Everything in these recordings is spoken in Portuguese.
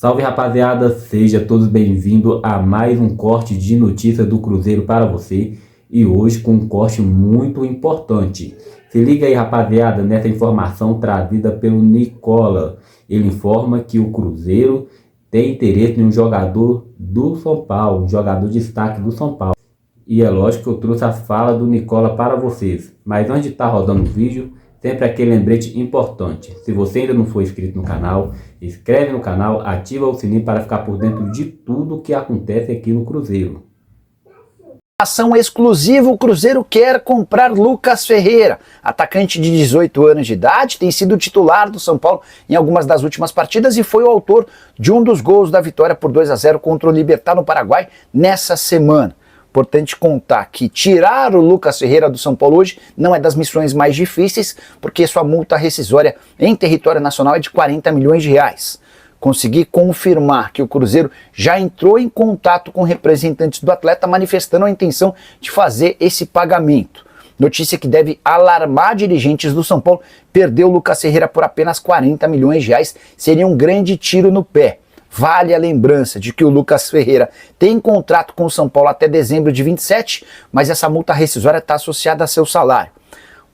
Salve rapaziada, seja todos bem-vindos a mais um corte de notícias do Cruzeiro para você e hoje com um corte muito importante. Se liga aí rapaziada nessa informação trazida pelo Nicola. Ele informa que o Cruzeiro tem interesse em um jogador do São Paulo, um jogador de destaque do São Paulo. E é lógico que eu trouxe a fala do Nicola para vocês, mas antes de estar rodando o vídeo, sempre aquele lembrete importante. Se você ainda não for inscrito no canal, inscreve no canal, ativa o sininho para ficar por dentro de tudo que acontece aqui no Cruzeiro. Ação exclusiva, o Cruzeiro quer comprar Lucas Ferreira. Atacante de 18 anos de idade, tem sido titular do São Paulo em algumas das últimas partidas e foi o autor de um dos gols da vitória por 2-0 contra o Libertad no Paraguai nessa semana. Importante contar que tirar o Lucas Ferreira do São Paulo hoje não é das missões mais difíceis, porque sua multa rescisória em território nacional é de 40 milhões de reais. Consegui confirmar que o Cruzeiro já entrou em contato com representantes do atleta manifestando a intenção de fazer esse pagamento. Notícia que deve alarmar dirigentes do São Paulo. Perder o Lucas Ferreira por apenas 40 milhões de reais seria um grande tiro no pé. Vale a lembrança de que o Lucas Ferreira tem contrato com o São Paulo até dezembro de 27, mas essa multa rescisória está associada a seu salário.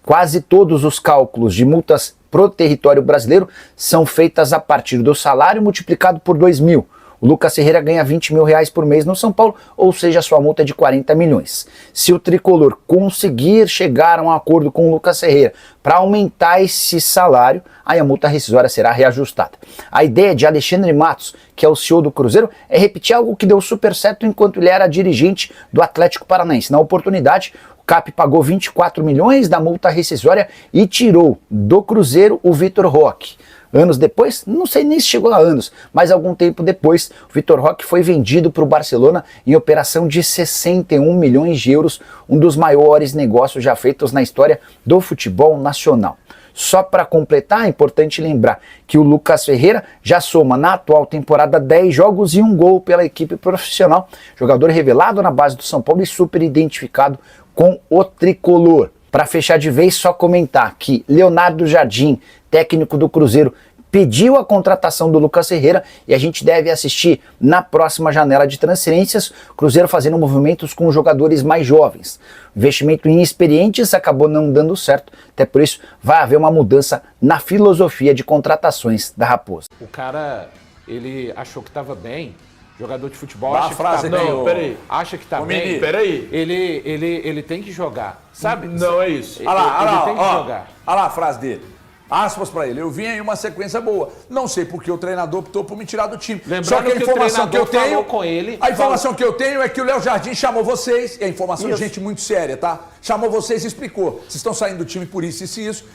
Quase todos os cálculos de multas pro território brasileiro são feitas a partir do salário multiplicado por 2.000. O Lucas Ferreira ganha 20 mil reais por mês no São Paulo, ou seja, sua multa é de 40 milhões. Se o tricolor conseguir chegar a um acordo com o Lucas Ferreira para aumentar esse salário, aí a multa rescisória será reajustada. A ideia de Alexandre Matos, que é o CEO do Cruzeiro, é repetir algo que deu super certo enquanto ele era dirigente do Atlético Paranaense. Na oportunidade, o CAP pagou 24 milhões da multa rescisória e tirou do Cruzeiro o Vitor Roque. Anos depois, não sei nem se chegou a anos, mas algum tempo depois, o Vitor Roque foi vendido para o Barcelona em operação de 61 milhões de euros, um dos maiores negócios já feitos na história do futebol nacional. Só para completar, é importante lembrar que o Lucas Ferreira já soma na atual temporada 10 jogos e um gol pela equipe profissional, jogador revelado na base do São Paulo e super identificado com o tricolor. Para fechar de vez, só comentar que Leonardo Jardim, técnico do Cruzeiro, pediu a contratação do Lucas Ferreira e a gente deve assistir na próxima janela de transferências o Cruzeiro fazendo movimentos com jogadores mais jovens. O investimento em experientes acabou não dando certo, até por isso vai haver uma mudança na filosofia de contratações da Raposa. O cara, ele achou que estava bem. Jogador de futebol Dá acha a frase que tá bem. não, Peraí. Acha que tá bem. Peraí. Ele tem que jogar. Sabe? Não é isso. Ele, Olha lá, ele tem que jogar. Olha lá a frase dele. Aspas pra ele. Eu vim aí uma sequência boa. Não sei porque o treinador optou por me tirar do time. Lembrando Só que a informação que eu tenho falou com ele, a informação que eu tenho é que o Léo Jardim chamou vocês, e a informação de gente muito séria, tá? Chamou vocês e explicou. Vocês estão saindo do time por isso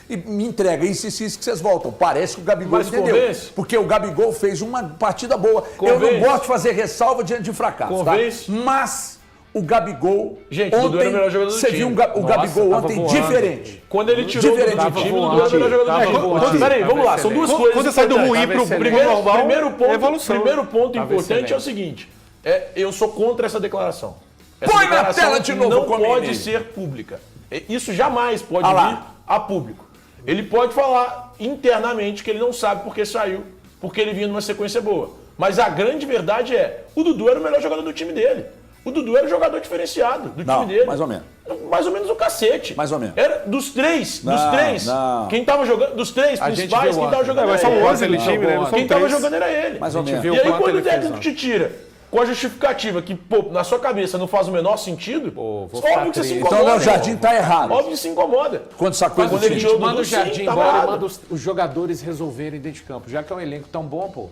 e me entrega isso que vocês voltam. Parece que o Gabigol entendeu. Convence? Porque o Gabigol fez uma partida boa. Convence? Eu não gosto de fazer ressalva diante de fracasso, Convence? tá? Mas o Gabigol, gente, ontem, era o melhor jogador do você time. viu o Gabigol ontem voando. Diferente. Quando ele tirou do time, o Dudu era o melhor jogador do time. Peraí, vamos lá, são duas coisas. Quando você sai do ruim pro normal, primeiro ponto importante é o seguinte, eu sou contra essa declaração. Põe na tela de novo, não pode ser pública. Isso jamais pode vir a público. Ele pode falar internamente que ele não sabe porque saiu, porque ele vinha numa sequência boa. Mas a grande verdade é, o Dudu era o melhor jogador do time dele. O Dudu era o jogador diferenciado do time dele. Mais ou menos. Mais ou menos o cacete. Mais ou menos. Era dos três. Não. Quem tava jogando, dos três principais, quem tava jogando era ele. Mas são 11 time, né? Quem tava jogando era ele. Mais ou menos. E aí quando o técnico te tira com a justificativa que, pô, na sua cabeça não faz o menor sentido, óbvio que você se incomoda. Então o Léo Jardim tá errado. Óbvio que se incomoda. Quando sacou Quando ele tirou manda o Jardim embora e manda os jogadores resolverem dentro de campo. Já que é um elenco tão bom, pô,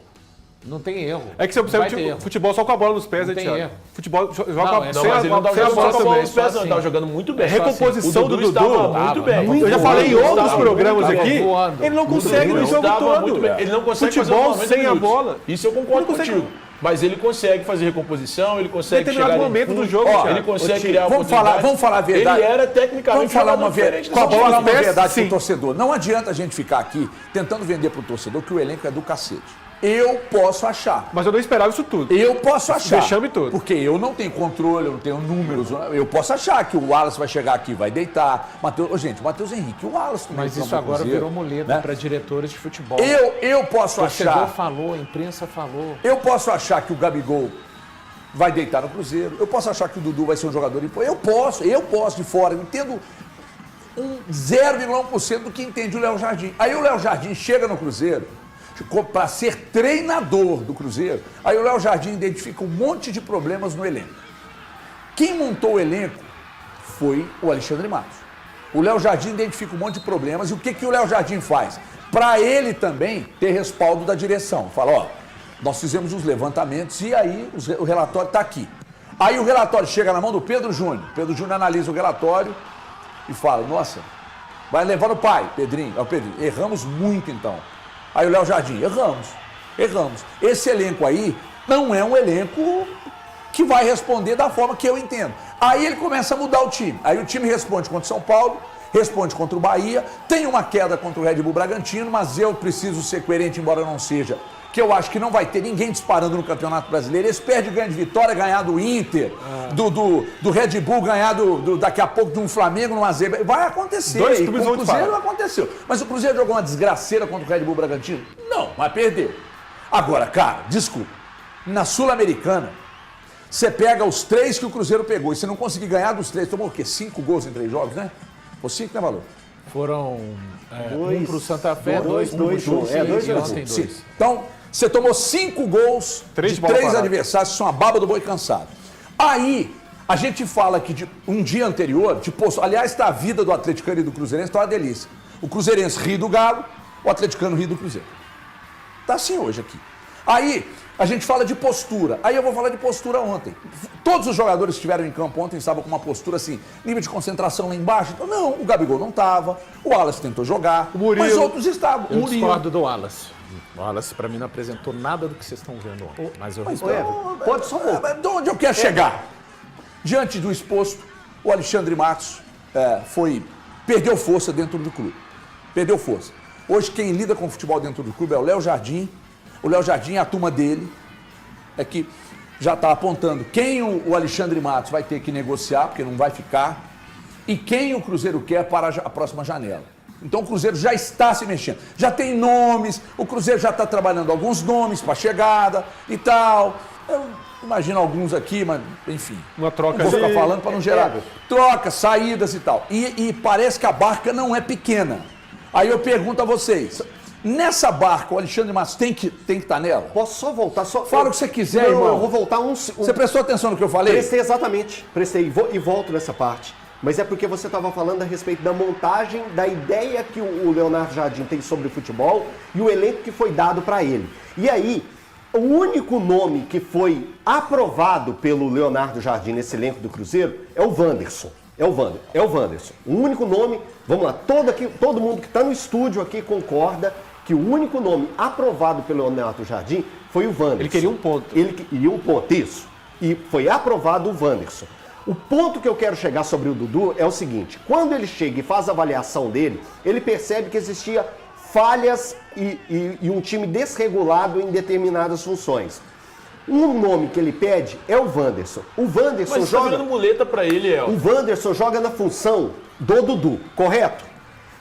não tem erro. É que você observa futebol só com a bola nos pés, não tem erro. Futebol joga sem a bola nos pés, ele tava jogando muito bem. A recomposição do Dudu estava muito bem. Eu já falei em outros programas aqui, ele não consegue no jogo todo. Ele não consegue futebol sem a bola. Isso eu concordo contigo. Mas ele consegue fazer recomposição, ele consegue chegar no momento do jogo, ele consegue criar oportunidades. Vamos falar a verdade. Ele era tecnicamente diferente. Vamos falar uma verdade pro torcedor. Não adianta a gente ficar aqui tentando vender pro torcedor que o elenco é do cacete. Eu posso achar. Mas eu não esperava isso tudo. Eu posso achar. Deixame tudo. Porque eu não tenho controle, eu não tenho números. Eu posso achar que o Wallace vai chegar aqui, vai deitar. Gente, o Matheus Henrique, o Wallace também. Mas isso agora virou muleta, né, para diretores de futebol. Eu posso achar. O torcedor falou, a imprensa falou. Eu posso achar que o Gabigol vai deitar no Cruzeiro. Eu posso achar que o Dudu vai ser um jogador importante. Eu posso de fora. Eu entendo 0,1% do que entende o Léo Jardim. Aí o Léo Jardim chega no Cruzeiro para ser treinador do Cruzeiro. Aí o Léo Jardim identifica um monte de problemas no elenco. Quem montou o elenco foi o Alexandre Matos. O Léo Jardim identifica um monte de problemas e o que o Léo Jardim faz? Para ele também ter respaldo da direção. Fala, ó, nós fizemos os levantamentos e aí o relatório está aqui. Aí o relatório chega na mão do Pedro Júnior. Pedro Júnior analisa o relatório e fala, nossa, vai levar no pai, Pedrinho. Pedrinho, erramos muito então. Aí o Léo Jardim, erramos. Esse elenco aí não é um elenco que vai responder da forma que eu entendo. Aí ele começa a mudar o time. Aí o time responde contra o São Paulo, responde contra o Bahia, tem uma queda contra o Red Bull Bragantino, mas eu preciso ser coerente, embora não seja, que eu acho que não vai ter ninguém disparando no Campeonato Brasileiro. Eles perdem grande vitória, ganhar do Inter, do Red Bull, ganhar daqui a pouco de um Flamengo, numa zebra. Vai acontecer. Dois e clubes com o vão Cruzeiro disparar. aconteceu. Mas o Cruzeiro jogou uma desgraceira contra o Red Bull Bragantino? Não, mas perdeu. Agora, cara, desculpa. Na Sul-Americana, você pega os 3 que o Cruzeiro pegou e você não conseguir ganhar dos 3, tomou o quê? 5 gols em 3 jogos, né? Ou 5, né, Valor? Foram um pro Santa Fé, dois pro Juventude e ontem 2. Então, você tomou 5 gols de 3 adversários, que são a baba do boi cansado. Aí, a gente fala que de um dia anterior, aliás, a vida do atleticano e do cruzeirense tá uma delícia. O cruzeirense ri do Galo, o atleticano ri do Cruzeiro. Tá assim hoje aqui. Aí, a gente fala de postura. Aí eu vou falar de postura ontem. Todos os jogadores que estiveram em campo ontem estavam com uma postura assim, nível de concentração lá embaixo. Então, não, o Gabigol não estava, o Wallace tentou jogar, mas outros estavam. Eu discordo do Wallace. O Wallace, para mim, não apresentou nada do que vocês estão vendo ontem. Mas eu respeito. Pode só voltar. De onde eu quero chegar? Diante do exposto, o Alexandre Matos perdeu força dentro do clube. Perdeu força. Hoje, quem lida com o futebol dentro do clube é o Léo Jardim. O Léo Jardim, a turma dele, é que já está apontando quem o Alexandre Matos vai ter que negociar, porque não vai ficar, e quem o Cruzeiro quer para a próxima janela. Então o Cruzeiro já está se mexendo. Já tem nomes, o Cruzeiro já está trabalhando alguns nomes para a chegada e tal. Eu imagino alguns aqui, mas enfim. Uma troca não vou ficar falando para não gerar trocas, saídas e tal. E parece que a barca não é pequena. Aí eu pergunto a vocês, nessa barca o Alexandre Matos tem que estar nela? Posso só voltar? Fala o que você quiser, não, irmão. Eu vou voltar Você prestou atenção no que eu falei? Prestei exatamente. Prestei e volto nessa parte. Mas é porque você estava falando a respeito da montagem, da ideia que o Leonardo Jardim tem sobre o futebol e o elenco que foi dado para ele. E aí, o único nome que foi aprovado pelo Leonardo Jardim nesse elenco do Cruzeiro é o Wanderson. É o Wanderson. O único nome, vamos lá, todo mundo que está no estúdio aqui concorda que o único nome aprovado pelo Leonardo Jardim foi o Wanderson. Ele queria um ponto. Ele queria um ponto, isso. E foi aprovado o Wanderson. O ponto que eu quero chegar sobre o Dudu é o seguinte, quando ele chega e faz a avaliação dele, ele percebe que existia falhas e um time desregulado em determinadas funções. Um nome que ele pede é o Wanderson. O Wanderson Mas joga... Mas tá dando muleta pra ele, El. O Wanderson joga na função do Dudu, correto?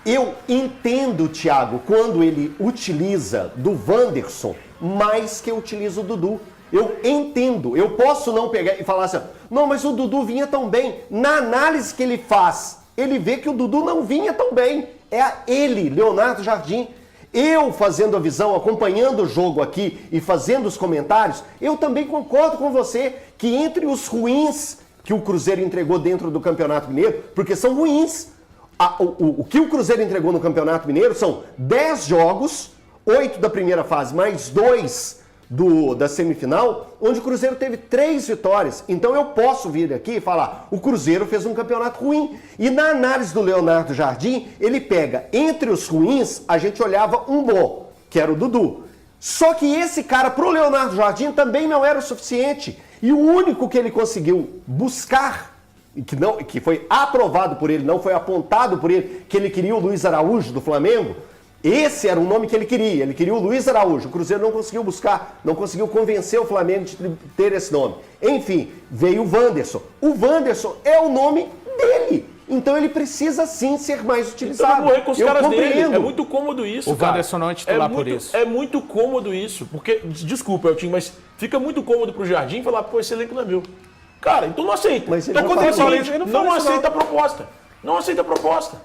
Eu entendo, Thiago, quando ele utiliza do Wanderson mais que utiliza o Dudu. Eu entendo, eu posso não pegar e falar assim, não, mas o Dudu vinha tão bem. Na análise que ele faz, ele vê que o Dudu não vinha tão bem. É ele, Leonardo Jardim. Eu fazendo a visão, acompanhando o jogo aqui e fazendo os comentários, eu também concordo com você que entre os ruins que o Cruzeiro entregou dentro do Campeonato Mineiro, porque são ruins, o que o Cruzeiro entregou no Campeonato Mineiro são 10 jogos, 8 da primeira fase, mais 2 da semifinal, onde o Cruzeiro teve 3 vitórias. Então eu posso vir aqui e falar, o Cruzeiro fez um campeonato ruim. E na análise do Leonardo Jardim, ele pega, entre os ruins, a gente olhava um bom, que era o Dudu. Só que esse cara, pro Leonardo Jardim, também não era o suficiente. E o único que ele conseguiu buscar, que foi aprovado por ele, não foi apontado por ele, que ele queria o Luiz Araújo do Flamengo, Esse era o nome que ele queria o Luiz Araújo. O Cruzeiro não conseguiu buscar, não conseguiu convencer o Flamengo de ter esse nome. Enfim, veio o Wanderson. O Wanderson é o nome dele. Então ele precisa sim ser mais utilizado. Então morrer com os eu caras compreendo. dele. É muito cômodo isso, O Wanderson não é titular por isso. É muito cômodo isso. Porque, desculpa, Eltinho, mas fica muito cômodo pro Jardim falar, pô, esse elenco não é meu. Cara, então não aceita. Mas ele Tá não acontecendo fala o isso. seguinte, não aceita a proposta. Não aceita a proposta.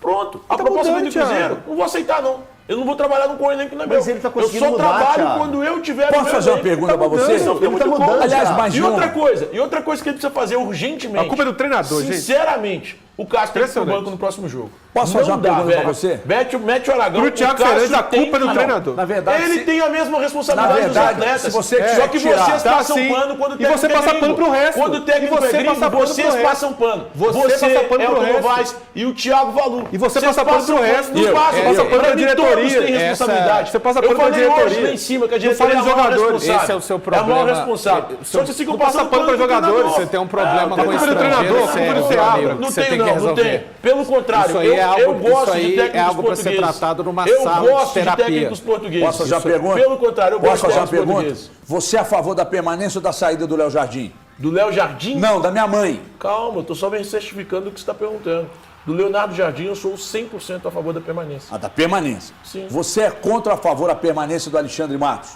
Pronto. A proposta vem do Cruzeiro, não vou aceitar não. Eu não vou trabalhar com um elenco que não é meu. Mas ele tá conseguindo eu só mudar, trabalho Thiago. quando eu tiver... Posso no meu fazer uma elenco. pergunta pra você? Isso fica Ele muito tá mudando, cômodo. Aliás, mais E uma. outra coisa que ele precisa fazer urgentemente. A culpa é do treinador, gente. Sinceramente, o Cássio tem que ir pro Impressionante. banco no próximo jogo. Posso Não fazer uma dá, pergunta pra velho. você? Mete o Aragão. Pro Thiago o Cássio Fernandes, a tem- culpa é do não. treinador. Na verdade, Ele se- tem a mesma responsabilidade Na verdade, dos atletas. se você Só que tirar- vocês Tá, passam sim. pano quando o E técnico você é passa gringo. pano pro resto. Quando o técnico E você é gringo, passa pano vocês pro resto. passam pano. Você passa pano pro Elton resto. Novaes e o Thiago Valu. E você Vocês passa pano passam pro resto. Não Eu. passa Você passa pano pra Pra mim, diretoria. todos têm responsabilidade. Você passa Eu pano pra falei hoje diretoria. lá em cima que a Não diretoria fala é a de maior jogadores. responsável. Esse é o seu É a maior problema. responsável. Só que vocês ficam Não passa passando pano pra pro jogadores. treinador. Você tem um problema tem com o culpa do estrangeiro, treinador, sério, culpa do meu Seabra. amigo, que Não você tem, tem que não, não resolver. tem. Pelo contrário, Isso aí é algo- eu gosto isso aí de técnicos é algo pra ser portugueses. tratado numa eu sala de gosto de terapia. técnicos portugueses. Posso fazer uma Isso- pergunta? Pelo contrário, eu Posso gosto de fazer uma técnicos pergunta? portugueses. Você é a favor da permanência ou da saída do Léo Jardim? Do Léo Jardim? Não, da minha mãe. Calma, eu tô só me certificando do que você está perguntando. Do Leonardo Jardim, eu sou 100% a favor da permanência. A da permanência. Sim. Você é contra ou a favor da permanência do Alexandre Matos?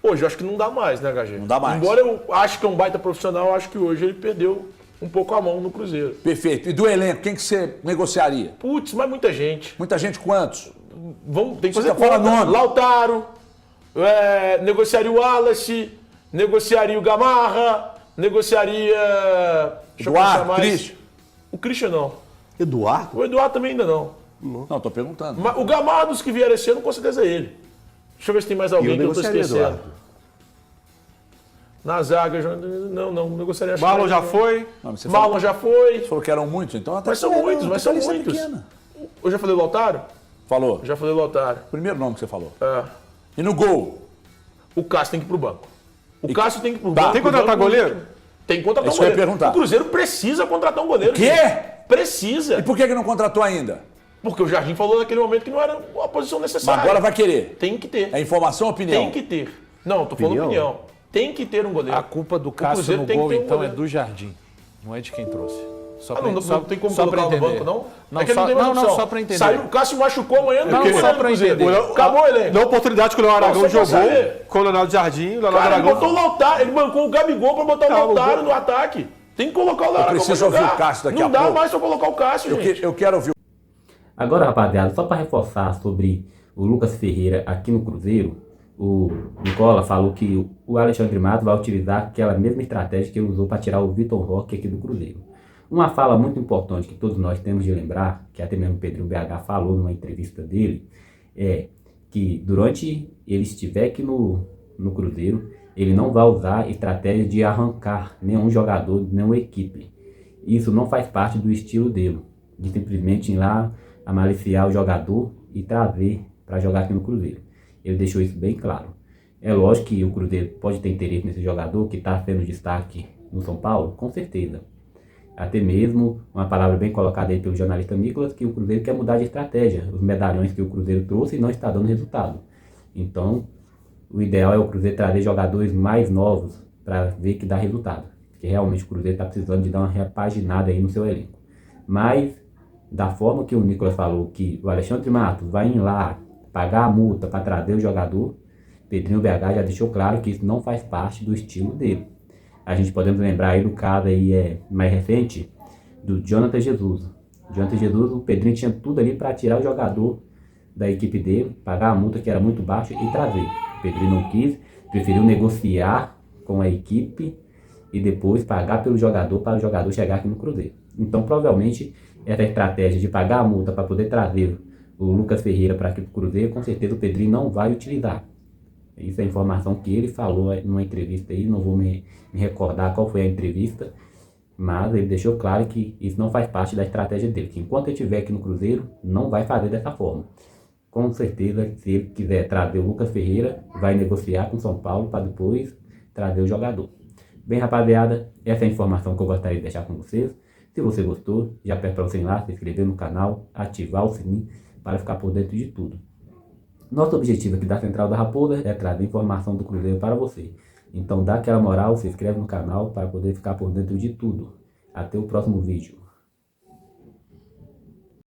Hoje eu acho que não dá mais, né, HG? Não dá mais. Embora eu acho que é um baita profissional, eu acho que hoje ele perdeu um pouco a mão no Cruzeiro. Perfeito. E do elenco, quem que você negociaria? Putz, mas muita gente. Muita gente, quantos? Tem que Você fazer fala conta. nome. Lautaro, negociaria o Wallace, negociaria o Gamarra, negociaria... Deixa eu pensar Eduardo, mais. Christian? O Christian não. Eduardo? O Eduardo também ainda não. Não, tô perguntando. Mas o Gamarra dos que vieram esse ano, com certeza é ele. Deixa eu ver se tem mais alguém Eu que eu tô negociaria esquecendo. Eduardo. Na zaga, não negociaria. acho Marlon que já não. foi. Não, mas você Marlon já foi. falou que eram muitos, então até Mas são que muitos, não, mas tem são lista muitos. pequena. Eu já falei o Lautaro? Falou. Já falei o Lautaro. Primeiro nome que você falou. É. E no gol? O Cássio tem que ir pro banco. O Cássio tem que ir pro Tá. banco. Tem que contratar O banco- goleiro? Tem que contratar Isso um que eu ia goleiro. perguntar. O Cruzeiro precisa contratar um goleiro. Quê? gente. Precisa. E por que não contratou ainda? Porque o Jardim falou naquele momento que não era a posição Mas necessária. agora vai querer. Tem que ter. É informação ou opinião? Tem que ter. Não, tô falando Opinião? opinião. Tem que ter um goleiro. A culpa do Cássio Cruzeiro no tem que gol, ter um então, é goleiro. do Jardim. Não é de quem trouxe. Só Ah, pra- não, só- não tem como só colocar pra no entender. banco, não? Não, É que só, não tem mais não, opção. só pra entender. Saiu, o Cássio machucou amanhã, não Não, tem só goleiro pra no Cruzeiro. entender. Acabou o elenco. Na oportunidade que o Léo Aragão Não, só pra jogou saber. com o Leonardo Jardim, o Leonardo Cara, ele Aragão. botou o Lautaro, ele bancou o Gabigol pra botar Calma, o Lautaro o no ataque. Tem que colocar o Lautaro pra preciso ouvir jogar. o Cássio daqui Não a dá pouco. mais pra colocar o Cássio, gente. Eu quero ouvir. Agora, rapaziada, só para reforçar sobre o Lucas Ferreira aqui no Cruzeiro, o Nicola falou que o Alexandre Matos vai utilizar aquela mesma estratégia que ele usou para tirar o Vitor Roque aqui do Cruzeiro. Uma fala muito importante que todos nós temos de lembrar, que até mesmo o Pedrinho BH falou numa entrevista dele, é que durante ele estiver aqui no Cruzeiro, ele não vai usar a estratégia de arrancar nenhum jogador, nenhuma equipe. Isso não faz parte do estilo dele, de simplesmente ir lá amaliciar o jogador e trazer para jogar aqui no Cruzeiro. Ele deixou isso bem claro. É lógico que o Cruzeiro pode ter interesse nesse jogador que está sendo destaque no São Paulo, com certeza. Até mesmo uma palavra bem colocada aí pelo jornalista Nicolas, que o Cruzeiro quer mudar de estratégia. Os medalhões que o Cruzeiro trouxe não está dando resultado. Então, o ideal é o Cruzeiro trazer jogadores mais novos para ver que dá resultado. Porque realmente o Cruzeiro está precisando de dar uma repaginada aí no seu elenco. Mas, da forma que o Nicolas falou, que o Alexandre Matos vai ir lá pagar a multa para trazer o jogador, Pedrinho BH já deixou claro que isso não faz parte do estilo dele. A gente podemos lembrar aí do caso aí, mais recente, do Jonathan Jesus. Jonathan Jesus, o Pedrinho tinha tudo ali para tirar o jogador da equipe dele, pagar a multa que era muito baixa e trazer. O Pedrinho não quis, preferiu negociar com a equipe e depois pagar pelo jogador para o jogador chegar aqui no Cruzeiro. Então, provavelmente, essa estratégia de pagar a multa para poder trazer o Lucas Ferreira para aqui para o Cruzeiro, com certeza o Pedrinho não vai utilizar. Isso é a informação que ele falou numa entrevista aí, não vou me recordar qual foi a entrevista, mas ele deixou claro que isso não faz parte da estratégia dele, que enquanto ele estiver aqui no Cruzeiro, não vai fazer dessa forma. Com certeza, se ele quiser trazer o Lucas Ferreira, vai negociar com o São Paulo para depois trazer o jogador. Bem, rapaziada, essa é a informação que eu gostaria de deixar com vocês. Se você gostou, já peço para você ir lá, se inscrever no canal, ativar o sininho para ficar por dentro de tudo. Nosso objetivo aqui da Central da Raposa é trazer informação do Cruzeiro para você. Então dá aquela moral, se inscreve no canal para poder ficar por dentro de tudo. Até o próximo vídeo.